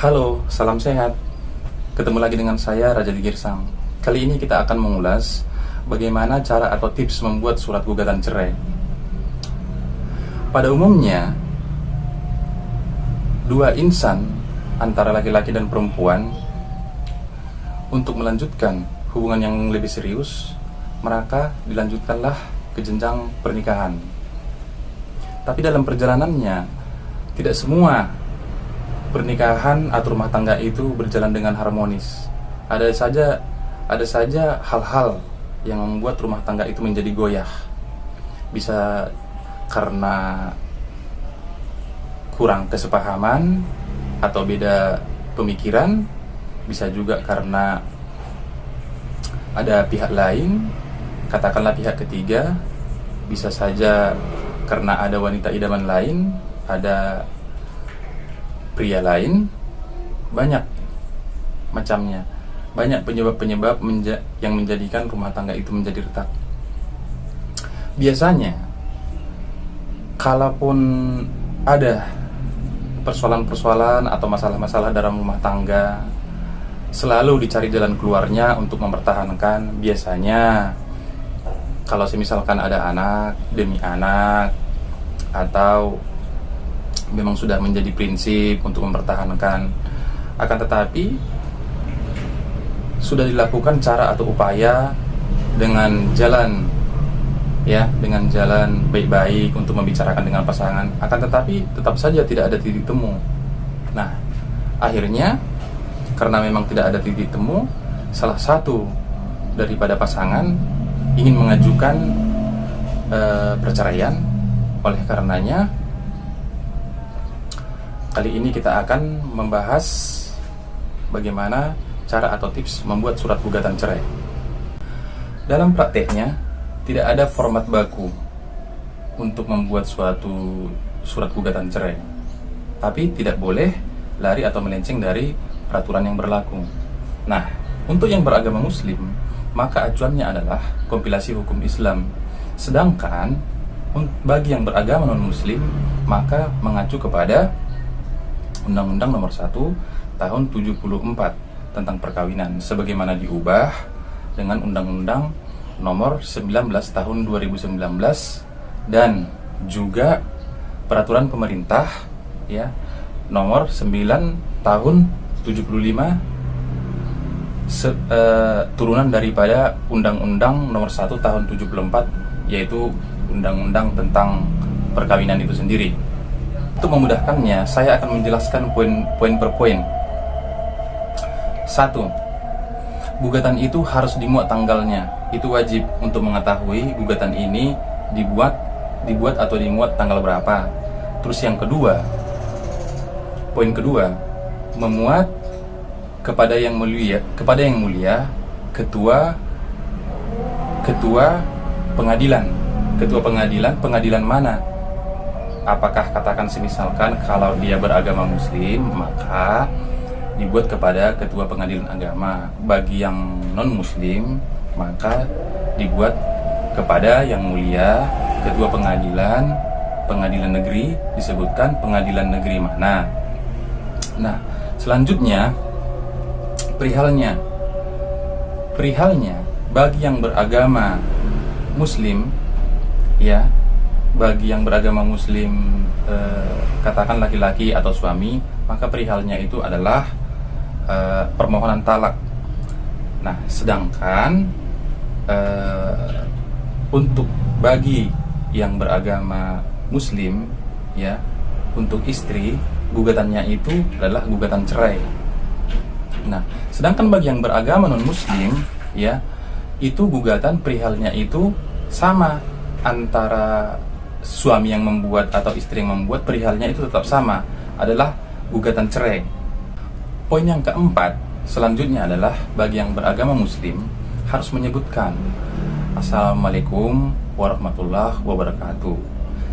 Halo, salam sehat. Ketemu lagi dengan saya, Raja Girsang. Kali ini kita akan mengulas bagaimana cara atau tips membuat surat gugatan cerai. Pada umumnya, dua insan antara laki-laki dan perempuan untuk melanjutkan hubungan yang lebih serius, maka dilanjutkanlah ke jenjang pernikahan. Tapi dalam perjalanannya, tidak semua pernikahan atau rumah tangga itu berjalan dengan harmonis. Ada saja hal-hal yang membuat rumah tangga itu menjadi goyah. Bisa karena kurang kesepahaman atau beda pemikiran, bisa juga karena ada pihak lain, katakanlah pihak ketiga, bisa saja karena ada wanita idaman lain, ada pria lain, banyak macamnya, banyak penyebab-penyebab yang menjadikan rumah tangga itu menjadi retak. Biasanya, kalaupun ada persoalan-persoalan atau masalah-masalah dalam rumah tangga, selalu dicari jalan keluarnya untuk mempertahankan. Biasanya, kalau misalkan ada anak demi anak, atau memang sudah menjadi prinsip untuk mempertahankan, akan tetapi sudah dilakukan cara atau upaya dengan jalan baik-baik untuk membicarakan dengan pasangan, akan tetapi tetap saja tidak ada titik temu. Nah, akhirnya karena memang tidak ada titik temu, salah satu daripada pasangan ingin mengajukan perceraian. Oleh karenanya, kali ini kita akan membahas bagaimana cara atau tips membuat surat gugatan cerai. Dalam prakteknya, tidak ada format baku untuk membuat suatu surat gugatan cerai. Tapi tidak boleh lari atau melenceng dari peraturan yang berlaku. Nah, untuk yang beragama Muslim, maka acuannya adalah kompilasi hukum Islam. Sedangkan bagi yang beragama non-Muslim, maka mengacu kepada Undang-Undang Nomor 1 Tahun 74 tentang perkawinan, sebagaimana diubah dengan Undang-Undang Nomor 19 Tahun 2019 dan juga Peraturan Pemerintah Nomor 9 Tahun 75 turunan daripada Undang-Undang Nomor 1 Tahun 74, yaitu Undang-Undang tentang perkawinan itu sendiri. Untuk memudahkannya, saya akan menjelaskan poin per poin. 1. Gugatan itu harus dimuat tanggalnya. Itu wajib untuk mengetahui gugatan ini dibuat atau dimuat tanggal berapa. Terus yang kedua, poin kedua, memuat kepada yang mulia ketua pengadilan mana? Apakah katakan semisalkan kalau dia beragama Muslim, maka dibuat kepada ketua pengadilan agama. Bagi yang non Muslim, maka dibuat kepada yang mulia ketua pengadilan negeri, disebutkan pengadilan negeri mana. Nah, selanjutnya perihalnya bagi yang beragama Muslim, bagi yang beragama Muslim, katakan laki-laki atau suami, maka perihalnya itu adalah permohonan talak. Nah, sedangkan untuk bagi yang beragama Muslim, untuk istri, gugatannya itu adalah gugatan cerai. Nah, sedangkan bagi yang beragama non-Muslim, itu gugatan perihalnya itu sama, antara suami yang membuat atau istri yang membuat, perihalnya itu tetap sama, adalah gugatan cerai. Poin yang keempat selanjutnya adalah bagi yang beragama Muslim harus menyebutkan Assalamualaikum warahmatullahi wabarakatuh.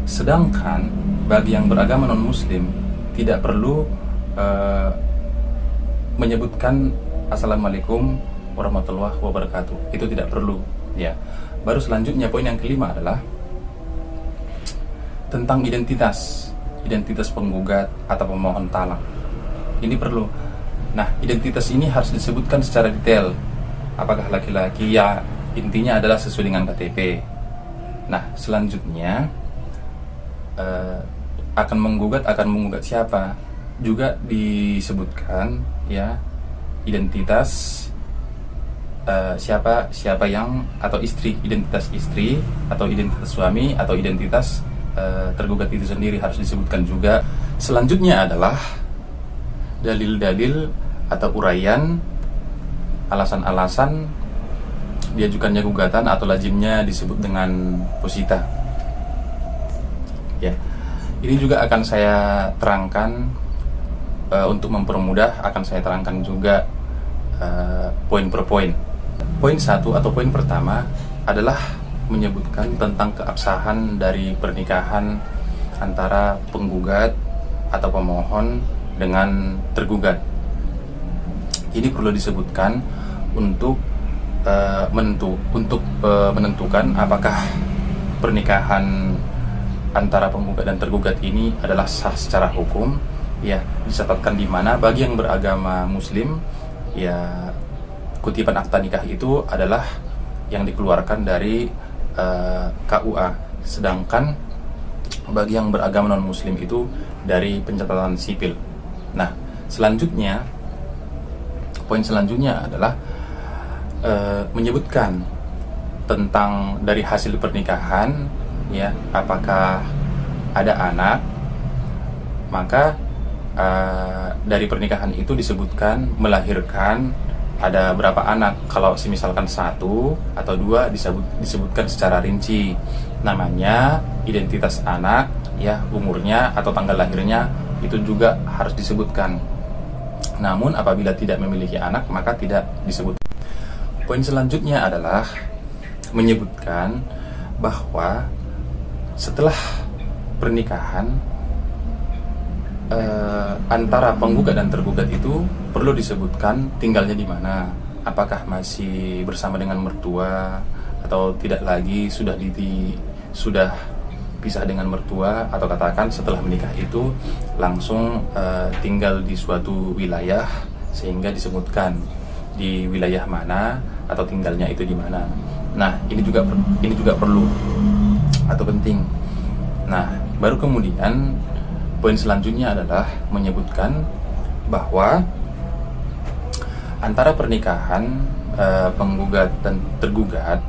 Sedangkan bagi yang beragama non-Muslim tidak perlu menyebutkan Assalamualaikum warahmatullahi wabarakatuh. Itu tidak perlu, Baru selanjutnya poin yang kelima adalah tentang identitas penggugat atau pemohon talak. Ini perlu. Nah, identitas ini harus disebutkan secara detail. Apakah laki-laki? Ya, intinya adalah sesuai dengan KTP. Nah, selanjutnya akan menggugat siapa? Juga disebutkan ya identitas siapa yang, atau identitas istri atau identitas suami atau identitas tergugat itu sendiri harus disebutkan juga. Selanjutnya adalah dalil-dalil atau uraian alasan-alasan diajukannya gugatan atau lazimnya disebut dengan posita. Ya, ini juga akan saya terangkan untuk mempermudah. Akan saya terangkan juga poin per poin. Poin 1 atau poin pertama adalah menyebutkan tentang keabsahan dari pernikahan antara penggugat atau pemohon dengan tergugat. Ini perlu disebutkan untuk menentukan apakah pernikahan antara penggugat dan tergugat ini adalah sah secara hukum. Ya, dicatatkan di mana bagi yang beragama Muslim, ya kutipan akta nikah itu adalah yang dikeluarkan dari KUA, sedangkan bagi yang beragama non-Muslim itu dari pencatatan sipil. Nah, poin selanjutnya adalah menyebutkan tentang dari hasil pernikahan, ya apakah ada anak, maka dari pernikahan itu disebutkan melahirkan ada berapa anak. Kalau misalkan 1 atau 2 disebutkan secara rinci namanya, identitas anak, ya umurnya atau tanggal lahirnya itu juga harus disebutkan. Namun apabila tidak memiliki anak maka tidak disebut. Poin selanjutnya adalah menyebutkan bahwa setelah pernikahan antara penggugat dan tergugat itu perlu disebutkan tinggalnya di mana, apakah masih bersama dengan mertua atau tidak lagi, sudah pisah dengan mertua, atau katakan setelah menikah itu langsung tinggal di suatu wilayah sehingga disebutkan di wilayah mana atau tinggalnya itu di mana. Nah, ini juga perlu atau penting. Nah, baru kemudian poin selanjutnya adalah menyebutkan bahwa antara pernikahan penggugat dan tergugat,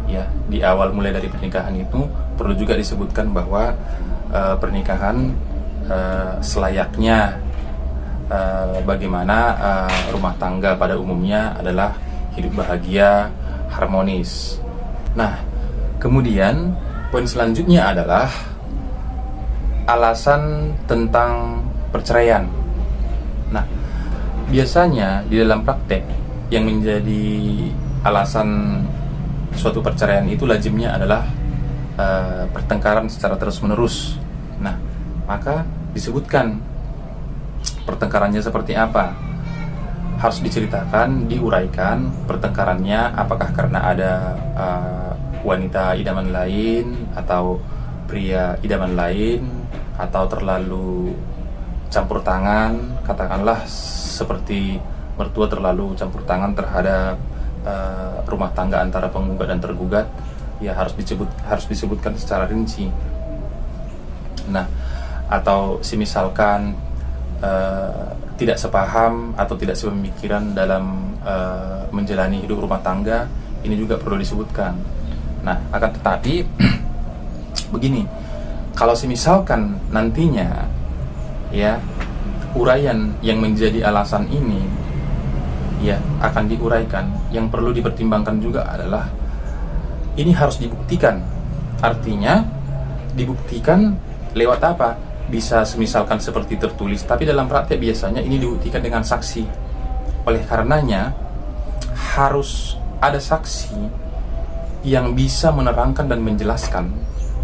ya di awal mulai dari pernikahan itu perlu juga disebutkan bahwa pernikahan selayaknya bagaimana rumah tangga pada umumnya adalah hidup bahagia, harmonis. Nah, kemudian poin selanjutnya adalah alasan tentang perceraian. Nah, biasanya di dalam praktek yang menjadi alasan suatu perceraian itu lazimnya adalah pertengkaran secara terus-menerus. Nah, maka disebutkan pertengkarannya seperti apa. Harus diceritakan, diuraikan pertengkarannya, apakah karena ada wanita idaman lain atau pria idaman lain, atau terlalu campur tangan, katakanlah seperti mertua terlalu campur tangan terhadap rumah tangga antara penggugat dan tergugat, ya harus disebutkan secara rinci. Nah, atau misalkan tidak sepaham atau tidak sepemikiran dalam menjalani hidup rumah tangga, ini juga perlu disebutkan. Nah, akan tetapi begini, kalau misalkan nantinya ya uraian yang menjadi alasan ini ya akan diuraikan, yang perlu dipertimbangkan juga adalah ini harus dibuktikan. Artinya dibuktikan lewat apa? Bisa misalkan seperti tertulis, tapi dalam praktek biasanya ini dibuktikan dengan saksi. Oleh karenanya harus ada saksi yang bisa menerangkan dan menjelaskan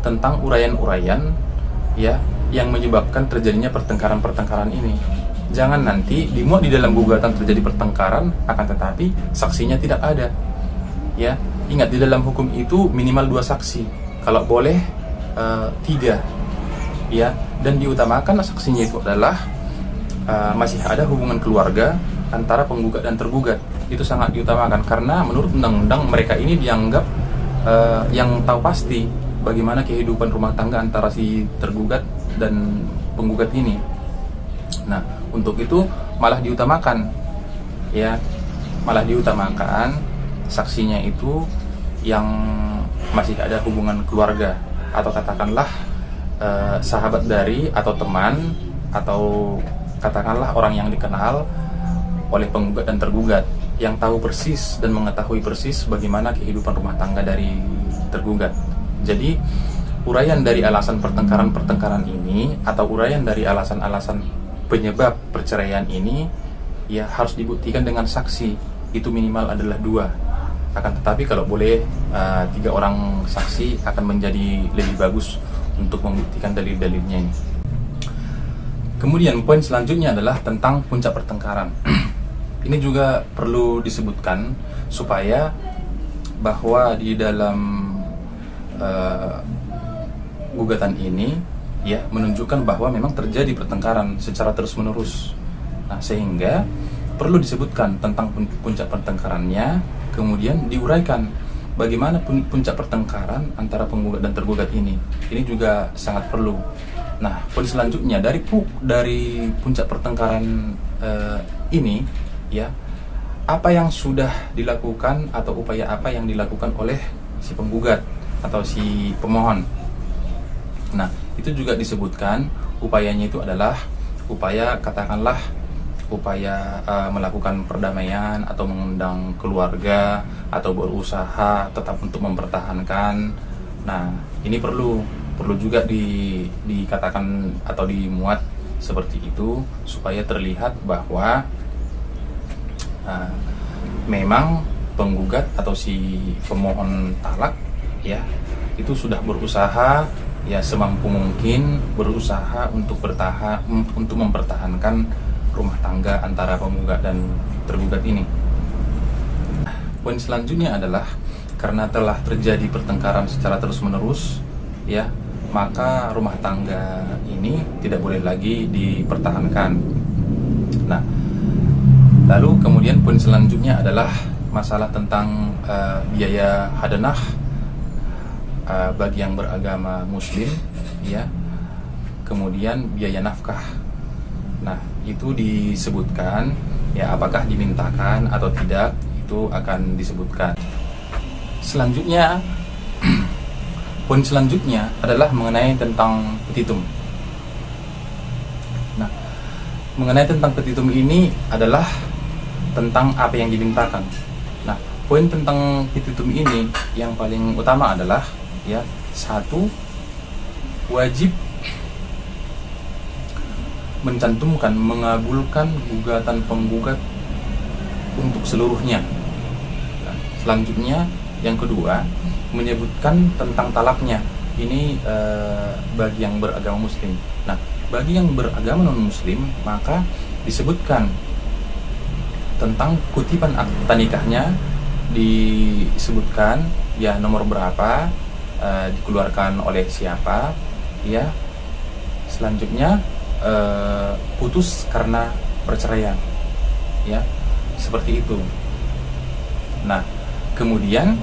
tentang uraian-uraian ya yang menyebabkan terjadinya pertengkaran-pertengkaran ini. Jangan nanti dimuat di dalam gugatan terjadi pertengkaran, akan tetapi saksinya tidak ada. Ya, ingat di dalam hukum itu minimal 2 saksi, kalau boleh 3. Ya, dan diutamakan saksinya itu adalah masih ada hubungan keluarga antara penggugat dan tergugat. Itu sangat diutamakan karena menurut undang-undang mereka ini dianggap yang tahu pasti bagaimana kehidupan rumah tangga antara si tergugat dan penggugat ini. Nah, untuk itu malah diutamakan, ya, malah diutamakan saksinya itu yang masih ada hubungan keluarga atau katakanlah sahabat dari atau teman atau katakanlah orang yang dikenal oleh penggugat dan tergugat yang tahu persis dan mengetahui persis bagaimana kehidupan rumah tangga dari tergugat. Jadi uraian dari alasan pertengkaran ini atau uraian dari alasan-alasan penyebab perceraian ini ya harus dibuktikan dengan saksi. Itu minimal adalah 2. Akan tetapi kalau boleh 3 orang saksi akan menjadi lebih bagus untuk membuktikan dalil-dalilnya ini. Kemudian poin selanjutnya adalah tentang puncak pertengkaran. Ini juga perlu disebutkan supaya bahwa di dalam gugatan ini ya menunjukkan bahwa memang terjadi pertengkaran secara terus-menerus. Nah, sehingga perlu disebutkan tentang puncak pertengkarannya, kemudian diuraikan bagaimana puncak pertengkaran antara penggugat dan tergugat ini. Ini juga sangat perlu. Nah, poin selanjutnya dari puncak pertengkaran ini, ya, apa yang sudah dilakukan atau upaya apa yang dilakukan oleh si penggugat atau si pemohon. Nah, itu juga disebutkan upayanya itu adalah upaya katakanlah upaya melakukan perdamaian atau mengundang keluarga atau berusaha tetap untuk mempertahankan. Nah, ini perlu juga dikatakan atau dimuat seperti itu supaya terlihat bahwa memang penggugat atau si pemohon talak ya itu sudah berusaha ya semampu mungkin berusaha untuk mempertahankan rumah tangga antara penggugat dan tergugat ini. Poin selanjutnya adalah karena telah terjadi pertengkaran secara terus-menerus ya, maka rumah tangga ini tidak boleh lagi dipertahankan. Nah, lalu kemudian poin selanjutnya adalah masalah tentang biaya hadanah bagi yang beragama muslim ya, kemudian biaya nafkah. Nah, itu disebutkan ya apakah dimintakan atau tidak, itu akan disebutkan. Selanjutnya poin selanjutnya adalah mengenai tentang petitum. Nah, mengenai tentang petitum ini adalah tentang apa yang dimintakan. Nah, poin tentang petitum ini yang paling utama adalah ya, 1, wajib mencantumkan mengabulkan gugatan penggugat untuk seluruhnya. Nah, selanjutnya yang kedua menyebutkan tentang talaknya. Ini bagi yang beragama muslim. Nah, bagi yang beragama non muslim maka disebutkan tentang kutipan akta nikahnya, disebutkan ya nomor berapa, dikeluarkan oleh siapa ya. Selanjutnya putus karena perceraian ya, seperti itu. Nah, kemudian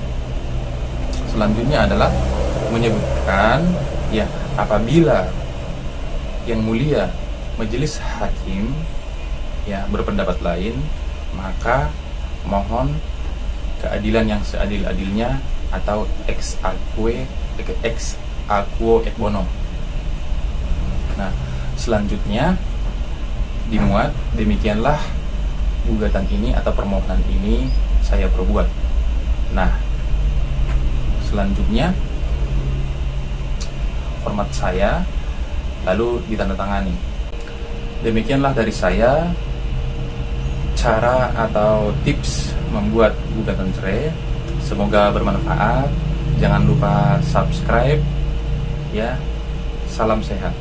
selanjutnya adalah menyebutkan ya apabila yang mulia majelis hakim ya berpendapat lain, maka mohon keadilan yang seadil-adilnya atau ex aequo et bono. Nah, selanjutnya dimuat demikianlah gugatan ini atau permohonan ini saya perbuat. Nah, selanjutnya format saya lalu ditandatangani. Demikianlah dari saya cara atau tips membuat gugatan cerai. Semoga bermanfaat. Jangan lupa subscribe ya. Salam sehat.